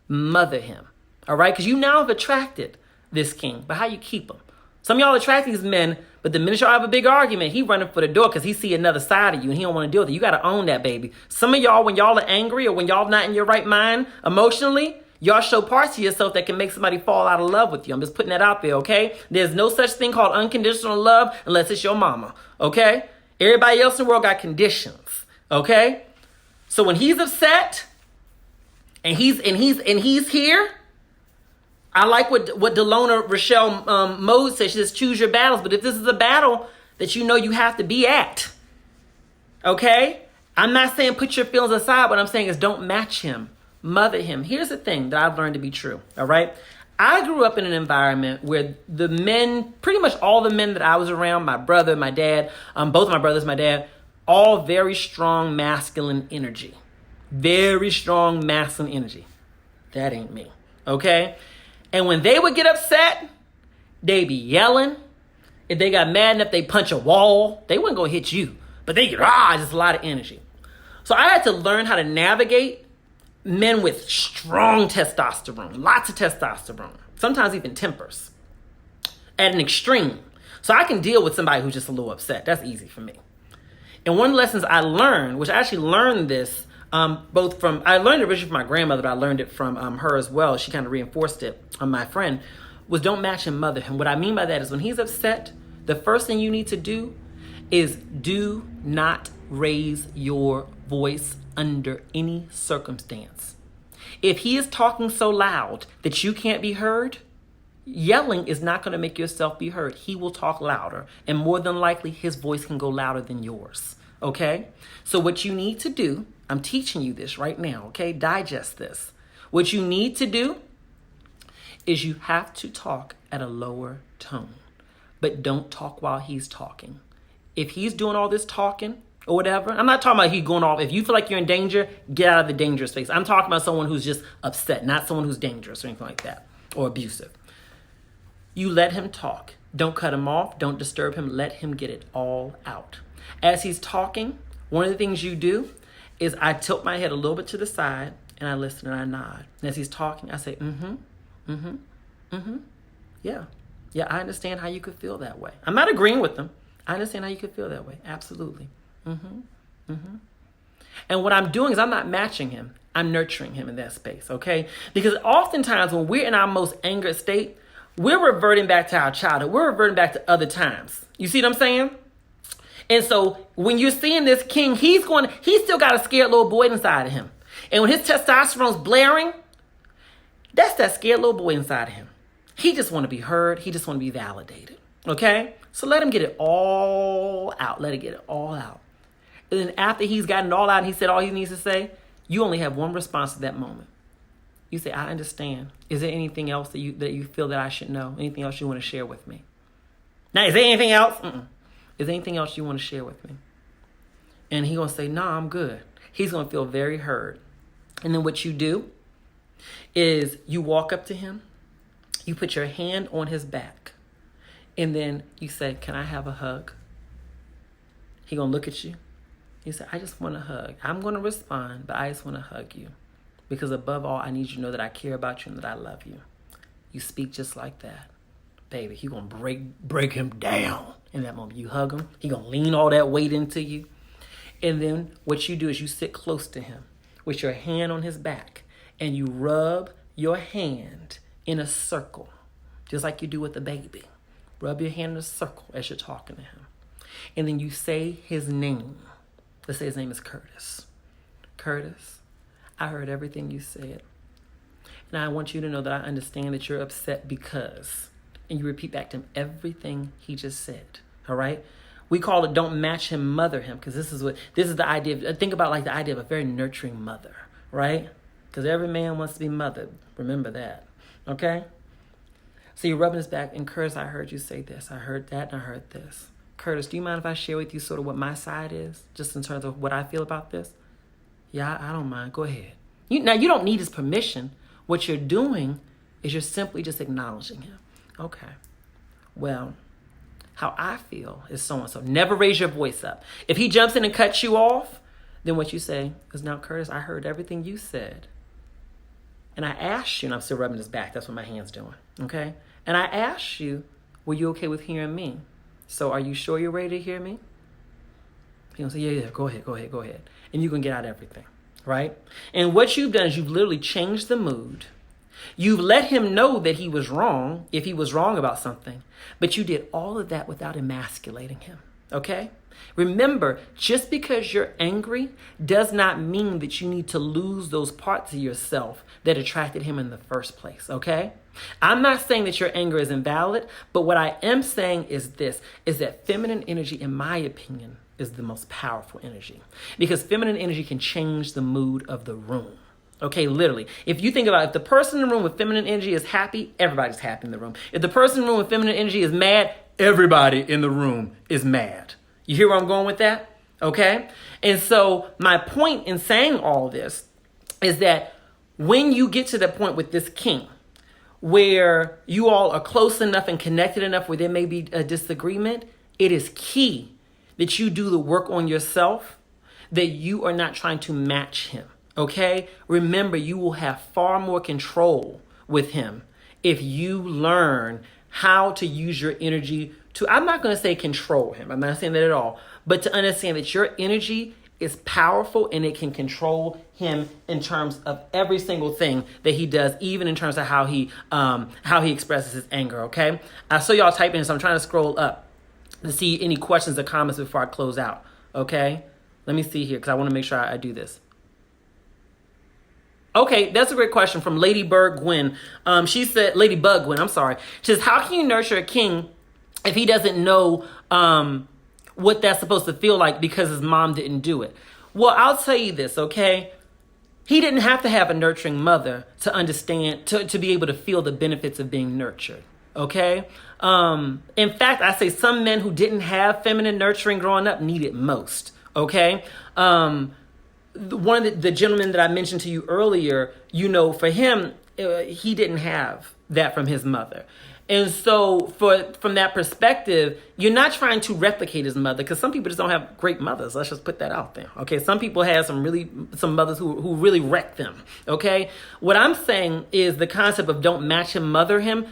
Mother him. All right? Because you now have attracted this king. But how you keep him? Some of y'all attract these men, but the minute y'all have a big argument, he running for the door because he see another side of you and he don't want to deal with it. You got to own that, baby. Some of y'all, when y'all are angry or when y'all not in your right mind emotionally, y'all show parts of yourself that can make somebody fall out of love with you. I'm just putting that out there, okay? There's no such thing called unconditional love unless it's your mama, okay? Everybody else in the world got conditions, okay? So when he's upset and he's here, I like what Delona Rochelle Mode says. She says, choose your battles. But if this is a battle that you know you have to be at, okay? I'm not saying put your feelings aside. What I'm saying is don't match him. Mother him. Here's the thing that I've learned to be true, all right? I grew up in an environment where the men, pretty much all the men that I was around, my brother, my dad, both of my brothers, my dad, all very strong masculine energy. Very strong masculine energy. That ain't me, okay? And when they would get upset, they be yelling. If they got mad enough, they punch a wall. They wasn't going to hit you, but they get, just a lot of energy. So I had to learn how to navigate men with strong testosterone, lots of testosterone, sometimes even tempers at an extreme. So I can deal with somebody who's just a little upset. That's easy for me. And one of the lessons I learned, which I actually learned this I learned it originally from my grandmother, but I learned it from her as well. She kind of reinforced it on my friend, was don't match him, mother him. What I mean by that is when he's upset, the first thing you need to do is do not raise your voice under any circumstance. If he is talking so loud that you can't be heard, yelling is not going to make yourself be heard. He will talk louder, and more than likely his voice can go louder than yours. Okay? So what you need to do, I'm teaching you this right now, okay? Digest this. What you need to do is you have to talk at a lower tone, but don't talk while he's talking. If he's doing all this talking or whatever, I'm not talking about he going off. If you feel like you're in danger, get out of the dangerous space. I'm talking about someone who's just upset, not someone who's dangerous or anything like that or abusive. You let him talk. Don't cut him off. Don't disturb him. Let him get it all out. As he's talking, one of the things you do is I tilt my head a little bit to the side and I listen and I nod. And as he's talking, I say, yeah. Yeah, I understand how you could feel that way. I'm not agreeing with them. I understand how you could feel that way. Absolutely. And what I'm doing is I'm not matching him. I'm nurturing him in that space, okay? Because oftentimes when we're in our most angered state, we're reverting back to our childhood. We're reverting back to other times. You see what I'm saying? And so when you're seeing this king, he's still got a scared little boy inside of him. And when his testosterone's blaring, that's that scared little boy inside of him. He just want to be heard. He just want to be validated. Okay? So let him get it all out. Let it get it all out. And then after he's gotten it all out and he said all he needs to say, you only have one response to that moment. You say, I understand. Is there anything else that you feel that I should know? Anything else you want to share with me? Now, is there anything else? Is there anything else you want to share with me? And he's going to say, no, I'm good. He's going to feel very heard. And then what you do is you walk up to him, you put your hand on his back, and then you say, can I have a hug? He's going to look at you. You say, I just want a hug. I'm going to respond, but I just want to hug you. Because above all, I need you to know that I care about you and that I love you. You speak just like that. Baby, you're going to break him down in that moment. You hug him. He's going to lean all that weight into you. And then what you do is you sit close to him with your hand on his back. And you rub your hand in a circle. Just like you do with a baby. Rub your hand in a circle as you're talking to him. And then you say his name. Let's say his name is Curtis. Curtis, I heard everything you said. And I want you to know that I understand that you're upset because. And you repeat back to him everything he just said. All right? We call it don't match him, mother him. Because this is the idea. Think about like the idea of a very nurturing mother. Right? Because every man wants to be mothered. Remember that. Okay? So you're rubbing his back. And Curtis, I heard you say this. I heard that and I heard this. Curtis, do you mind if I share with you sort of what my side is? Just in terms of what I feel about this? Yeah, I don't mind. Go ahead. Now, you don't need his permission. What you're doing is you're simply just acknowledging him. Okay. Well, how I feel is so-and-so. Never raise your voice up. If he jumps in and cuts you off, then what you say is, now, Curtis, I heard everything you said. And I asked you, and I'm still rubbing his back. That's what my hand's doing. Okay? And I asked you, were you okay with hearing me? So are you sure you're ready to hear me? He'll say, yeah, go ahead. And you can get out everything, right? And what you've done is you've literally changed the mood. You've let him know that he was wrong, if he was wrong about something. But you did all of that without emasculating him, okay? Remember, just because you're angry does not mean that you need to lose those parts of yourself that attracted him in the first place, okay? I'm not saying that your anger is invalid, but what I am saying is this, is that feminine energy, in my opinion, is the most powerful energy. Because feminine energy can change the mood of the room. Okay, literally. If you think about it, if the person in the room with feminine energy is happy, everybody's happy in the room. If the person in the room with feminine energy is mad, everybody in the room is mad. You hear where I'm going with that? Okay? And so my point in saying all this is that when you get to the point with this king, where you all are close enough and connected enough where there may be a disagreement, it is key that you do the work on yourself, that you are not trying to match him. Okay? Remember, you will have far more control with him if you learn how to use your energy to, I'm not going to say control him. I'm not saying that at all. But to understand that your energy is powerful and it can control him in terms of every single thing that he does, even in terms of how he expresses his anger. Okay? I saw y'all typing, so I'm trying to scroll up to see any questions or comments before I close out. Okay? Let me see here because I want to make sure I do this. Okay, that's a great question from Ladybug Gwen. She said, Ladybug Gwen, I'm sorry. She says, how can you nurture a king if he doesn't know what that's supposed to feel like because his mom didn't do it? Well, I'll tell you this, okay? He didn't have to have a nurturing mother to understand, to be able to feel the benefits of being nurtured, okay? In fact, I say some men who didn't have feminine nurturing growing up need it most, okay? One of the gentlemen that I mentioned to you earlier, you know, for him, he didn't have that from his mother. And so from that perspective, you're not trying to replicate his mother because some people just don't have great mothers. Let's just put that out there. Okay. Some people have some mothers who really wreck them. Okay. What I'm saying is the concept of don't match him, mother him.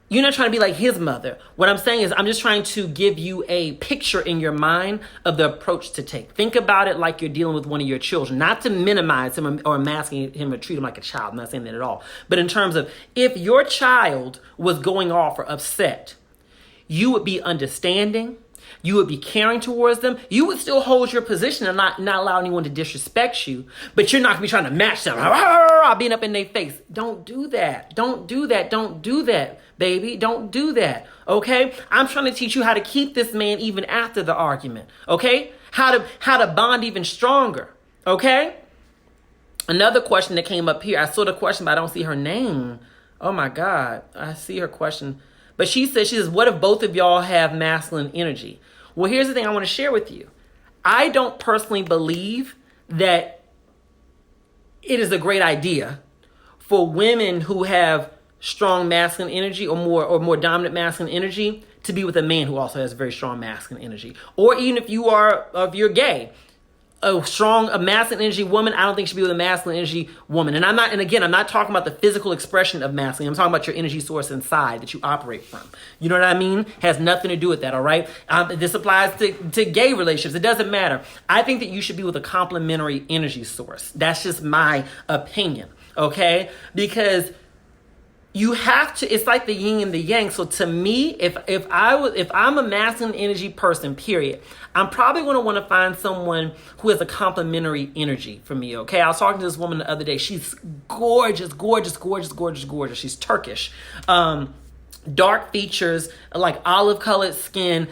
You're not trying to be like his mother. What I'm saying is I'm just trying to give you a picture in your mind of the approach to take. Think about it like you're dealing with one of your children, not to minimize him or masking him or treat him like a child. I'm not saying that at all. But in terms of if your child was going off or upset, you would be understanding. You would be caring towards them. You would still hold your position and not allow anyone to disrespect you. But you're not going to be trying to match them. Being up in their face. Don't do that. Don't do that. Don't do that, baby. Don't do that. Okay? I'm trying to teach you how to keep this man even after the argument. Okay? How to bond even stronger. Okay? Another question that came up here. I saw the question, but I don't see her name. Oh my God. I see her question. But she says, what if both of y'all have masculine energy? Well, here's the thing I want to share with you. I don't personally believe that it is a great idea for women who have strong masculine energy or more dominant masculine energy to be with a man who also has very strong masculine energy. Or even if you're gay, a masculine energy woman, I don't think should be with a masculine energy woman. And I'm not talking about the physical expression of masculine. I'm talking about your energy source inside that you operate from. You know what I mean? Has nothing to do with that, all right? This applies to gay relationships. It doesn't matter. I think that you should be with a complementary energy source. That's just my opinion, okay? Because you have to, it's like the yin and the yang. So to me, if I'm a masculine energy person, period, I'm probably going to want to find someone who has a complementary energy for me. Okay. I was talking to this woman the other day. She's gorgeous, gorgeous, gorgeous, gorgeous, gorgeous. She's Turkish. Dark features, like olive colored skin.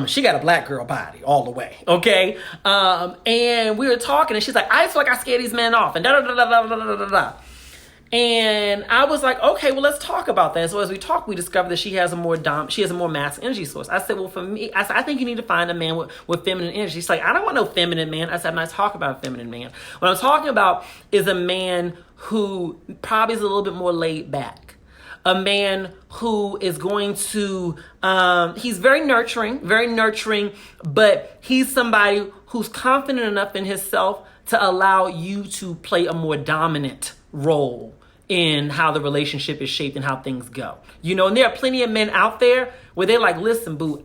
She got a black girl body all the way. Okay. And we were talking and she's like, I feel like I scare these men off and da da da da da da da da. And I was like, okay, well, let's talk about that. So as we talked, we discovered that she has a more masculine energy source. I said, well, for me, I think you need to find a man with feminine energy. She's like, I don't want no feminine man. I said, I'm not talking about a feminine man. What I'm talking about is a man who probably is a little bit more laid back. A man who is going to, he's very nurturing, but he's somebody who's confident enough in himself to allow you to play a more dominant role in how the relationship is shaped and how things go. You know, and there are plenty of men out there where they're like, listen, boo,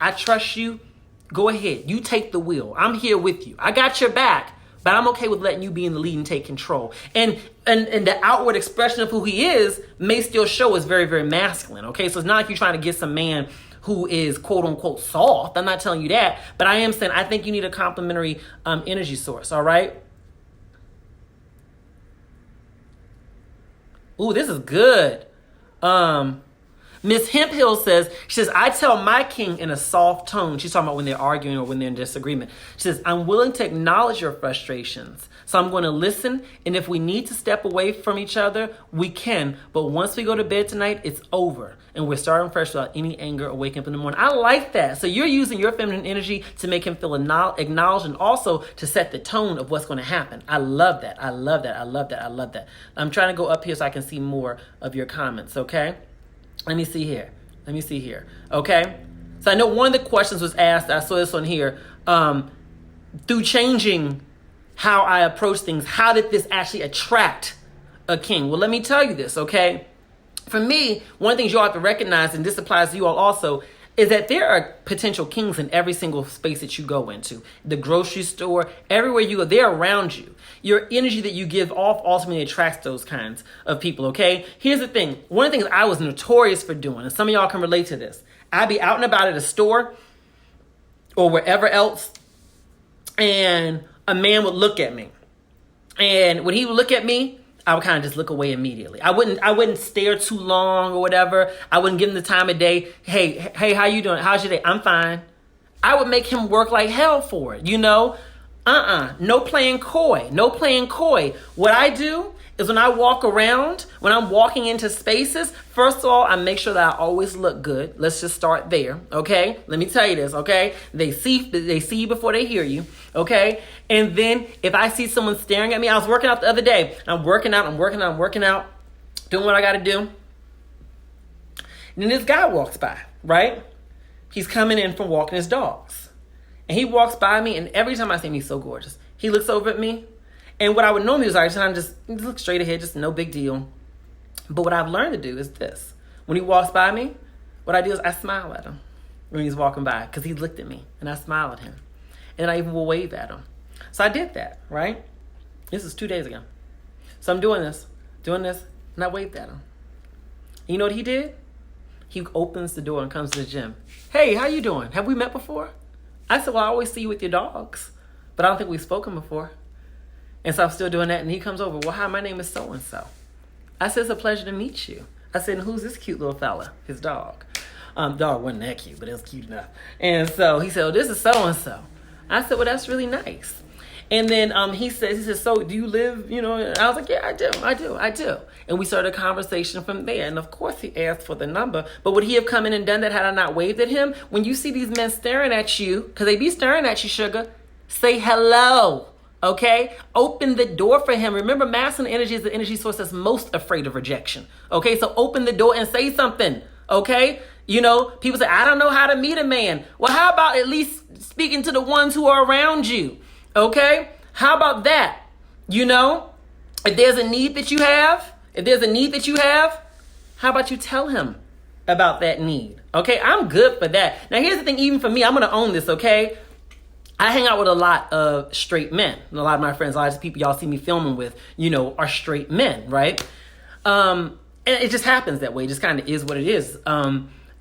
I trust you. Go ahead. You take the wheel. I'm here with you. I got your back, but I'm okay with letting you be in the lead and take control. And the outward expression of who he is may still show as very, very masculine. Okay. So it's not like you're trying to get some man who is quote unquote soft. I'm not telling you that, but I am saying, I think you need a complementary energy source. All right. Ooh, this is good. Miss Hemphill says, I tell my king in a soft tone. She's talking about when they're arguing or when they're in disagreement. She says, I'm willing to acknowledge your frustrations. So I'm going to listen. And if we need to step away from each other, we can. But once we go to bed tonight, it's over. And we're starting fresh without any anger or waking up in the morning. I like that. So you're using your feminine energy to make him feel acknowledged and also to set the tone of what's going to happen. I love that. I love that. I love that. I love that. I'm trying to go up here so I can see more of your comments. Okay. Let me see here. Okay. So I know one of the questions was asked. I saw this one here. Through changing how I approach things, how did this actually attract a king? Well, let me tell you this. Okay. For me, one of the things you all have to recognize, and this applies to you all also, is that there are potential kings in every single space that you go into. The grocery store, everywhere you go, they're around you. Your energy that you give off ultimately attracts those kinds of people, okay? Here's the thing. One of the things I was notorious for doing, and some of y'all can relate to this, I'd be out and about at a store or wherever else, and a man would look at me. And when he would look at me, I would kind of just look away immediately. I wouldn't stare too long or whatever. I wouldn't give him the time of day. Hey, how you doing? How's your day? I'm fine. I would make him work like hell for it, you know? No playing coy. What I do is when I walk around, when I'm walking into spaces, first of all, I make sure that I always look good. Let's just start there, okay? Let me tell you this, okay? They see you before they hear you, okay? And then if I see someone staring at me, I was working out the other day. I'm working out, doing what I got to do. And then this guy walks by, right? He's coming in from walking his dogs. And he walks by me, and every time I see him, he's so gorgeous. He looks over at me, and what I would normally do is I just look straight ahead, just no big deal. But what I've learned to do is this. When he walks by me, what I do is I smile at him when he's walking by, because he looked at me, and I smile at him. And I even will wave at him. So I did that, right? This is 2 days ago. So I'm doing this, and I waved at him. And you know what he did? He opens the door and comes to the gym. Hey, how you doing? Have we met before? I said, well, I always see you with your dogs, but I don't think we've spoken before. And so I'm still doing that. And he comes over. Well, hi, my name is so-and-so. I said, it's a pleasure to meet you. I said, and who's this cute little fella? His dog. Dog wasn't that cute, but it was cute enough. And so he said, oh, this is so-and-so. I said, well, that's really nice. And then he says, so do you live, and I was like, yeah, I do. And we started a conversation from there. And of course he asked for the number, but would he have come in and done that had I not waved at him? When you see these men staring at you, because they be staring at you, sugar, say hello. Okay? Open the door for him. Remember, masculine energy is the energy source that's most afraid of rejection. Okay? So open the door and say something. Okay? People say, I don't know how to meet a man. Well, how about at least speaking to the ones who are around you? Okay? How about that? If there's a need that you have, how about you tell him about that need? Okay? I'm good for that. Now, here's the thing, even for me, I'm going to own this, okay? I hang out with a lot of straight men. A lot of my friends, a lot of people y'all see me filming with, are straight men, right? And it just happens that way. It just kind of is what it is.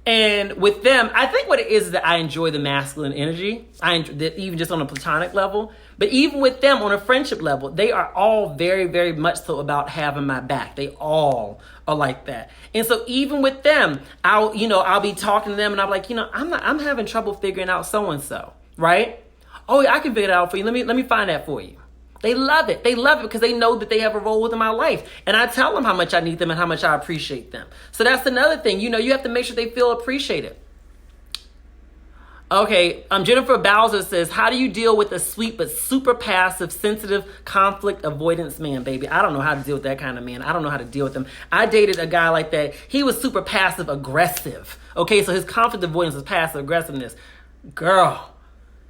And with them, I think what it is that I enjoy the masculine energy. I enjoy, even just on a platonic level. But even with them on a friendship level, they are all very, very much so about having my back. They all are like that. And so even with them, I'll be talking to them and I'm like, I'm having trouble figuring out so-and-so, right? Oh, yeah, I can figure it out for you. Let me find that for you. They love it. They love it because they know that they have a role within my life. And I tell them how much I need them and how much I appreciate them. So that's another thing. You have to make sure they feel appreciated. Okay, Jennifer Bowser says, how do you deal with a sweet but super passive, sensitive, conflict avoidance man, baby? I don't know how to deal with that kind of man. I don't know how to deal with them. I dated a guy like that. He was super passive aggressive. Okay, so his conflict avoidance was passive aggressiveness. Girl.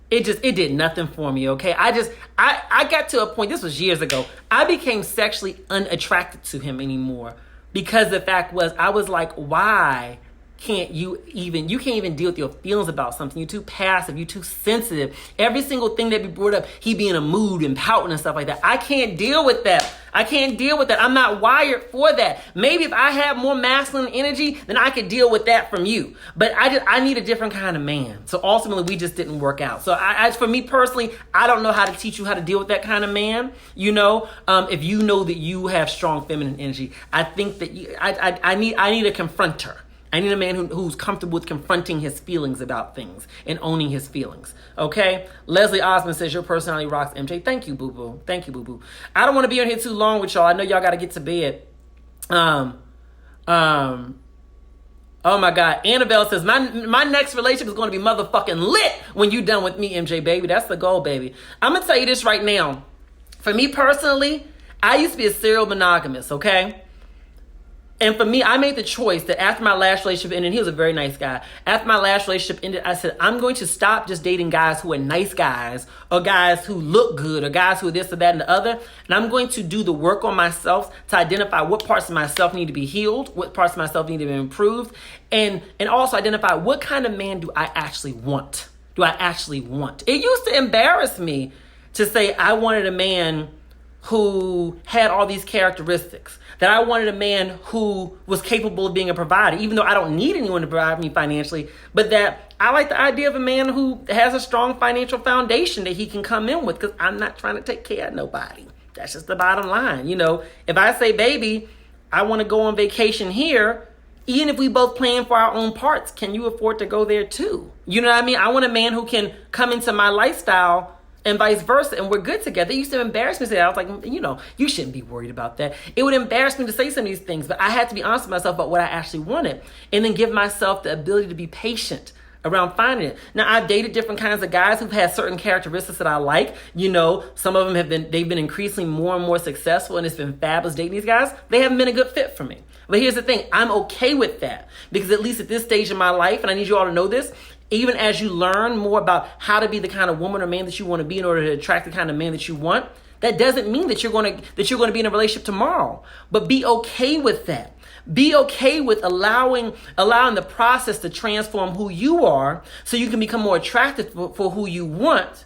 It did nothing for me, okay? I got to a point, this was years ago, I became sexually unattracted to him anymore because the fact was, I was like, why can't you can't even deal with your feelings about something? You're too passive, you're too sensitive. Every single thing that be brought up, he be in a mood and pouting and stuff like that. I can't deal with that. I'm not wired for that. Maybe if I had more masculine energy, then I could deal with that from you. But I need a different kind of man. So ultimately, we just didn't work out. So for me personally, I don't know how to teach you how to deal with that kind of man. If you know that you have strong feminine energy, I think that I need a confronter. I need a man who's comfortable with confronting his feelings about things and owning his feelings. Okay? Leslie Osmond says, your personality rocks, MJ. Thank you, boo-boo. Thank you, boo-boo. I don't want to be on here too long with y'all. I know y'all got to get to bed. Oh my God. Annabelle says, my next relationship is going to be motherfucking lit when you done with me, MJ, baby. That's the goal, baby. I'm going to tell you this right now. For me personally, I used to be a serial monogamist, okay? And for me, I made the choice that after my last relationship ended, he was a very nice guy. After my last relationship ended, I said, I'm going to stop just dating guys who are nice guys or guys who look good or guys who are this or that and the other. And I'm going to do the work on myself to identify what parts of myself need to be healed, what parts of myself need to be improved, and also identify what kind of man do I actually want. It used to embarrass me to say I wanted a man who had all these characteristics, that I wanted a man who was capable of being a provider, even though I don't need anyone to provide me financially, but that I like the idea of a man who has a strong financial foundation that he can come in with, because I'm not trying to take care of nobody. That's just the bottom line. If I say, baby, I want to go on vacation here, even if we both plan for our own parts, can you afford to go there too? You know what I mean? I want a man who can come into my lifestyle and vice versa, and we're good together. It used to embarrass me to say that. I was like, you shouldn't be worried about that. It would embarrass me to say some of these things, but I had to be honest with myself about what I actually wanted, and then give myself the ability to be patient around finding it. Now, I've dated different kinds of guys who've had certain characteristics that I like. Some of them they've been increasingly more and more successful, and it's been fabulous dating these guys. They haven't been a good fit for me. But here's the thing, I'm okay with that, because at least at this stage in my life, and I need you all to know this, even as you learn more about how to be the kind of woman or man that you want to be in order to attract the kind of man that you want, that doesn't mean that you're going to be in a relationship tomorrow. But be okay with that. Be okay with allowing the process to transform who you are, so you can become more attractive for who you want.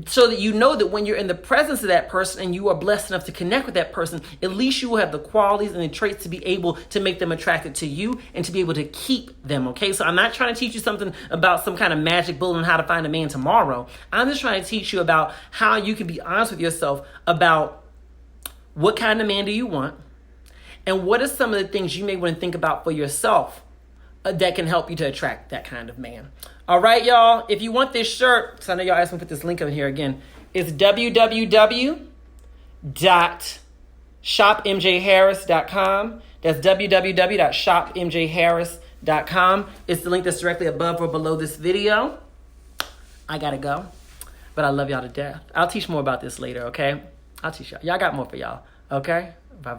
So that you know that when you're in the presence of that person and you are blessed enough to connect with that person, at least you will have the qualities and the traits to be able to make them attracted to you and to be able to keep them, okay? So I'm not trying to teach you something about some kind of magic bullet on how to find a man tomorrow. I'm just trying to teach you about how you can be honest with yourself about what kind of man do you want, and what are some of the things you may want to think about for yourself that can help you to attract that kind of man. All right, y'all. If you want this shirt, because I know y'all asked me to put this link over here again. It's www.shopmjharris.com. That's www.shopmjharris.com. It's the link that's directly above or below this video. I gotta go, but I love y'all to death. I'll teach more about this later, okay? I'll teach y'all. Y'all got more for y'all, okay? Bye-bye.